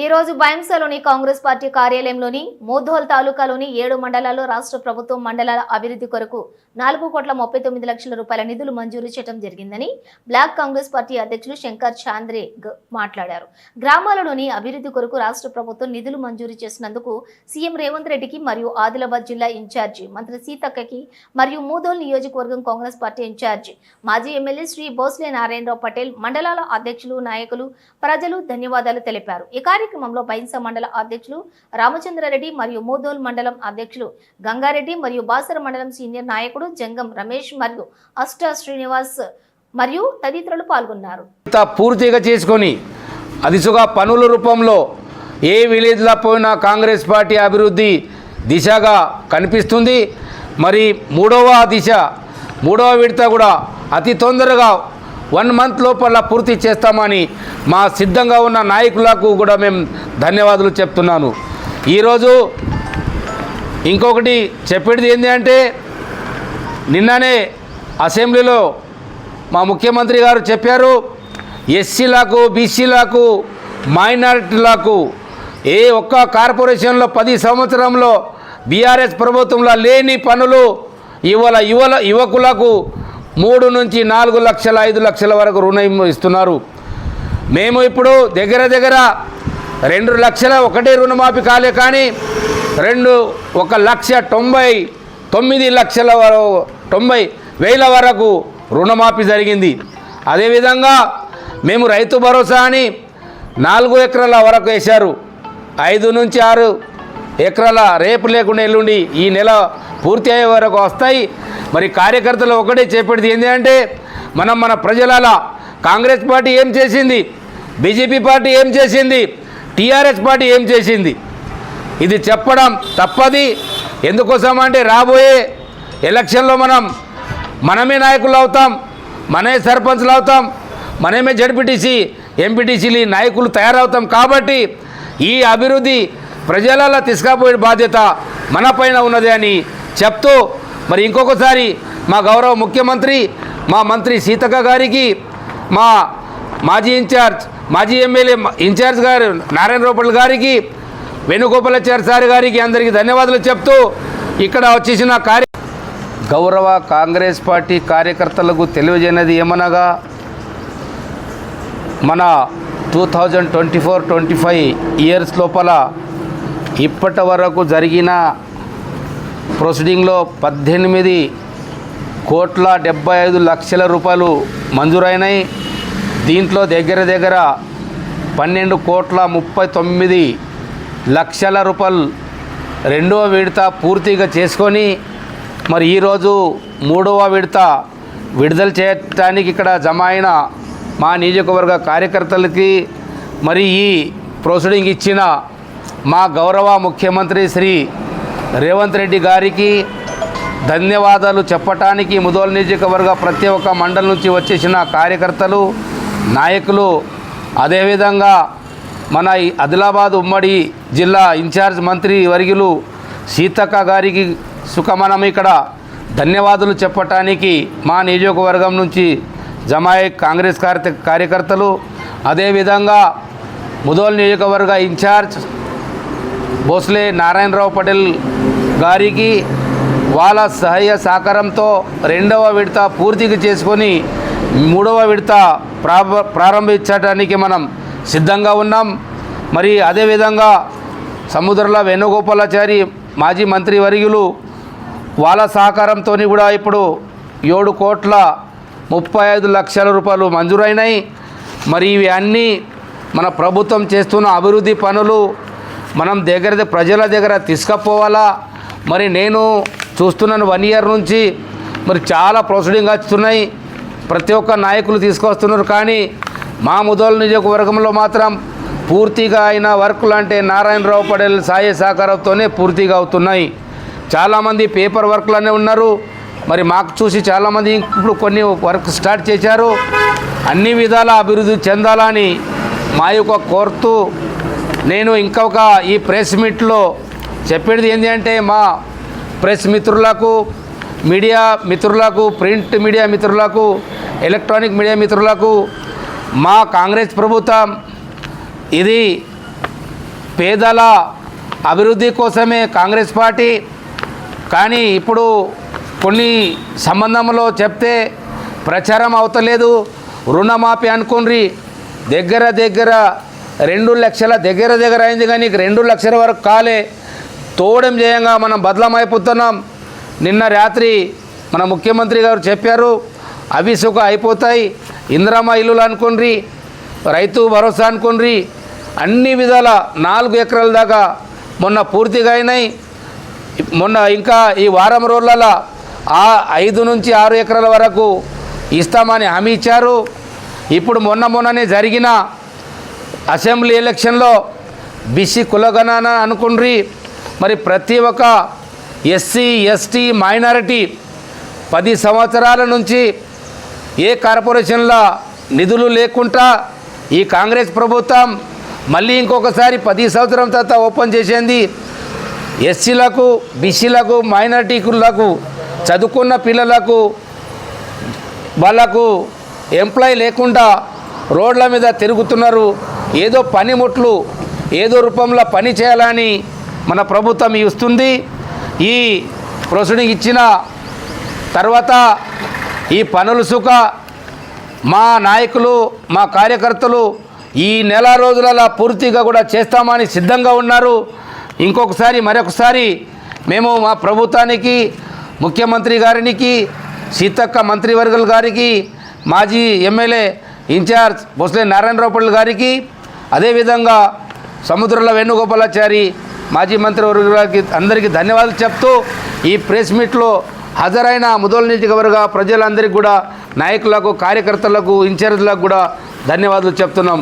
ఈ రోజు బైంసలోని కాంగ్రెస్ పార్టీ కార్యాలయంలోని మోధోల్ తాలూకాలోని 7 మండలాల్లో రాష్ట్ర ప్రభుత్వం మండలాల అభివృద్ధి కొరకు 4,39 లక్షల రూపాయల నిధులు మంజూరు చేయడం జరిగిందని బ్లాక్ కాంగ్రెస్ పార్టీ అధ్యక్షులు శంకర్ చాంద్రే మాట్లాడారు. గ్రామాలలోని అభివృద్ధి కొరకు రాష్ట్ర ప్రభుత్వం నిధులు మంజూరు చేసినందుకు సీఎం రేవంత్ రెడ్డికి మరియు ఆదిలాబాద్ జిల్లా ఇన్ఛార్జి మంత్రి సీతక్కకి మరియు మోధోల్ నియోజకవర్గం కాంగ్రెస్ పార్టీ ఇన్ఛార్జి మాజీ ఎమ్మెల్యే శ్రీ భోస్లే నారాయణరావు పటేల్ మండలాల అధ్యక్షులు నాయకులు ప్రజలు ధన్యవాదాలు తెలిపారు. ఈ కార్యక్రమంలో బైంస మండల అధ్యక్షులు రామచంద్రారెడ్డి మరియు మోధోల్ మండలం అధ్యక్షులు గంగారెడ్డి మరియు బాసర మండలం సీనియర్ నాయకుడు జంగం రమేష్ మరియు అష్ట శ్రీనివాస్ మరియు తదితరులు పాల్గొన్నారు. పూర్తిగా చేసుకొని అదిసుగా పనుల రూపంలో ఏ విలేజ్లో పోయినా కాంగ్రెస్ పార్టీ అభివృద్ధి దిశగా కనిపిస్తుంది. మరి మూడవ విడత కూడా అతి తొందరగా 1 మంత్ లోపల పూర్తి చేస్తామని మా సిద్ధంగా ఉన్న నాయకులకు కూడా మేము ధన్యవాదాలు చెప్తున్నాను. ఈరోజు ఇంకొకటి చెప్పేది ఏంటి అంటే, నిన్ననే అసెంబ్లీలో మా ముఖ్యమంత్రి గారు చెప్పారు, ఎస్సీలకు, బీసీలకు, మైనారిటీలకు ఏ ఒక్క కార్పొరేషన్లో 10 సంవత్సరంలో బీఆర్ఎస్ ప్రభుత్వంలో లేని పనులు ఇవాళ యువకులకు 3 నుంచి 4 లక్షల 5 లక్షల వరకు రుణం ఇస్తున్నారు. మేము ఇప్పుడు దగ్గర 2 లక్షల ఒకటే రుణమాఫీ కాలే, కానీ 1,99,90,000 వరకు రుణమాఫీ జరిగింది. అదేవిధంగా మేము రైతు భరోసా అని 4 ఎకరాల వరకు వేశారు. 5 నుంచి 6 ఎకరాల రేపు లేకుండా ఎల్లుండి ఈ నెల పూర్తి అయ్యే వరకు వస్తాయి. మరి కార్యకర్తలు ఒకటే చెప్పేది ఏంటి అంటే, మన ప్రజల కాంగ్రెస్ పార్టీ ఏం చేసింది, బీజేపీ పార్టీ ఏం చేసింది, టీఆర్ఎస్ పార్టీ ఏం చేసింది, ఇది చెప్పడం తప్పది. ఎందుకోసం అంటే రాబోయే ఎలక్షన్లో మనమే నాయకులు అవుతాం, మనమే సర్పంచ్లు అవుతాం, మనమే జడ్పీటీసీ ఎంపీటీసీలు నాయకులు తయారవుతాం. కాబట్టి ఈ అభివృద్ధి ప్రజలలో తీసుకుపోయే బాధ్యత మన పైన ఉన్నది అని చెప్తూ, మరి ఇంకొకసారి మా గౌరవ ముఖ్యమంత్రి, మా మంత్రి సీతక్క గారికి, మా మాజీ ఎమ్మెల్యే ఇన్ఛార్జ్ గారు నారాయణరావు పటేల్ గారికి, వేణుగోపాలాచారి సార్ గారికి అందరికీ ధన్యవాదాలు చెప్తూ, ఇక్కడ వచ్చేసిన గౌరవ కాంగ్రెస్ పార్టీ కార్యకర్తలకు తెలియజేయనది ఏమనగా, మన 2024-25 ఇయర్స్ లోపల ఇప్పటి వరకు జరిగిన ప్రొసీడింగ్లో 18,75,00,000 రూపాయలు మంజూరైనాయి. దీంట్లో దగ్గర 12,39,00,000 రూపాయలు 2వ విడత పూర్తిగా చేసుకొని, మరి ఈరోజు 3వ విడత విడుదల చేయడానికి ఇక్కడ జమ అయిన మా నియోజకవర్గ కార్యకర్తలకి, మరి ఈ ప్రొసీడింగ్ ఇచ్చిన మా గౌరవ ముఖ్యమంత్రి శ్రీ రేవంత్ రెడ్డి గారికి ధన్యవాదాలు చెప్పటానికి ముధోల్ నియోజకవర్గ ప్రతి ఒక్క మండలం నుంచి వచ్చేసిన కార్యకర్తలు, నాయకులు, అదేవిధంగా మన ఆదిలాబాద్ ఉమ్మడి జిల్లా ఇన్ఛార్జ్ మంత్రి వర్యులు సీతక్క గారికి మనం ఇక్కడ ధన్యవాదాలు చెప్పటానికి మా నియోజకవర్గం నుంచి జమాయే కాంగ్రెస్ కార్యకర్తలు, అదేవిధంగా ముధోల్ నియోజకవర్గ ఇన్ఛార్జ్ భోస్లే నారాయణరావు పటేల్ గారికి వాళ్ళ సహాయ సహకారంతో 2వ విడత పూర్తిగా చేసుకొని 3వ విడత ప్రారంభించడానికి మనం సిద్ధంగా ఉన్నాం. మరి అదేవిధంగా సముద్రంలో వేణుగోపాలాచారి మాజీ మంత్రి వర్యులు వాళ్ళ సహకారంతో కూడా ఇప్పుడు 7,35,00,000 రూపాయలు మంజూరైనాయి. మరి ఇవి అన్నీ మన ప్రభుత్వం చేస్తున్న అభివృద్ధి పనులు మనం ప్రజల దగ్గర తీసుకుపోవాలా. మరి నేను చూస్తున్నాను 1 ఇయర్ నుంచి మరి చాలా ప్రొసీడింగ్ వస్తున్నాయి, ప్రతి ఒక్క నాయకులు తీసుకొస్తున్నారు. కానీ మా ముధోల్ నియోజకవర్గంలో మాత్రం పూర్తిగా అయిన వర్కులు అంటే నారాయణరావు పటేల్ సహాయ సహకారంతోనే పూర్తిగా అవుతున్నాయి. చాలామంది పేపర్ వర్క్లోనే ఉన్నారు. మరి మాకు చూసి చాలామంది ఇప్పుడు కొన్ని వర్క్ స్టార్ట్ చేశారు. అన్ని విధాల అభివృద్ధి చెందాలని మా యొక్క కోరుతూ, నేను ఇంకొక ఈ ప్రెస్ మీట్లో చెప్పేది ఏంటి అంటే, మా ప్రెస్ మిత్రులకు, మీడియా మిత్రులకు, ప్రింట్ మీడియా మిత్రులకు, ఎలక్ట్రానిక్ మీడియా మిత్రులకు, మా కాంగ్రెస్ ప్రభుత్వం ఇది పేదల అభివృద్ధి కోసమే కాంగ్రెస్ పార్టీ. కానీ ఇప్పుడు కొన్ని సంబంధంలో చెప్తే ప్రచారం అవుతలేదు. రుణమాఫీ అనుకుని దగ్గర 2 లక్షల దగ్గర అయింది, కానీ 2 లక్షల వరకు కాలే. తోడం చేయంగా మనం బదలమైపోతున్నాం. నిన్న రాత్రి మన ముఖ్యమంత్రి గారు చెప్పారు, అవి సుఖ అయిపోతాయి. ఇందిరమ్మ ఇల్లులు అనుకుని, రైతు భరోసా అనుకుని, అన్ని విధాల 4 ఎకరాల దాకా మొన్న పూర్తిగా అయినాయి. మొన్న ఇంకా ఈ వారం రోజులలో 5 నుంచి 6 ఎకరాల వరకు ఇస్తామని హామీ ఇచ్చారు. ఇప్పుడు మొన్ననే జరిగిన అసెంబ్లీ ఎలక్షన్లో బీసీ కులగణన అనుకుని మరి ప్రతి ఒక్క ఎస్సీ ఎస్టీ మైనారిటీ 10 సంవత్సరాల నుంచి ఏ కార్పొరేషన్ల నిధులు లేకుండా ఈ కాంగ్రెస్ ప్రభుత్వం మళ్ళీ ఇంకొకసారి 10 సంవత్సరం తర్వాత ఓపెన్ చేసింది. ఎస్సీలకు బీసీలకు మైనారిటీలకు చదువుకున్న పిల్లలకు వాళ్ళకు ఎంప్లాయ్ లేకుండా రోడ్ల మీద తిరుగుతున్నారు. ఏదో పనిముట్లు ఏదో రూపంలో పని చేయాలని మన ప్రభుత్వం ఇస్తుంది. ఈ ప్రొసీడింగ్ ఇచ్చిన తర్వాత ఈ పనులు సుఖ మా నాయకులు మా కార్యకర్తలు ఈ నెల రోజులలో పూర్తిగా కూడా చేస్తామని సిద్ధంగా ఉన్నారు. మరొకసారి మేము మా ప్రభుత్వానికి, ముఖ్యమంత్రి గారికి, సీతక్క మంత్రివర్గం గారికి, మాజీ ఎమ్మెల్యే ఇన్ఛార్జ్ భోసలే నారాయణరావు గారికి, అదేవిధంగా సముద్రంలో వేణుగోపాలాచారి మాజీ మంత్రివర్గ గారికి అందరికీ ధన్యవాదాలు చెప్తూ ఈ ప్రెస్ మీట్లో హాజరైన ముదోల్ నియోజకవర్గ ప్రజలందరికీ కూడా, నాయకులకు, కార్యకర్తలకు, ఇన్ఛార్జ్లకు కూడా ధన్యవాదాలు చెప్తున్నాం.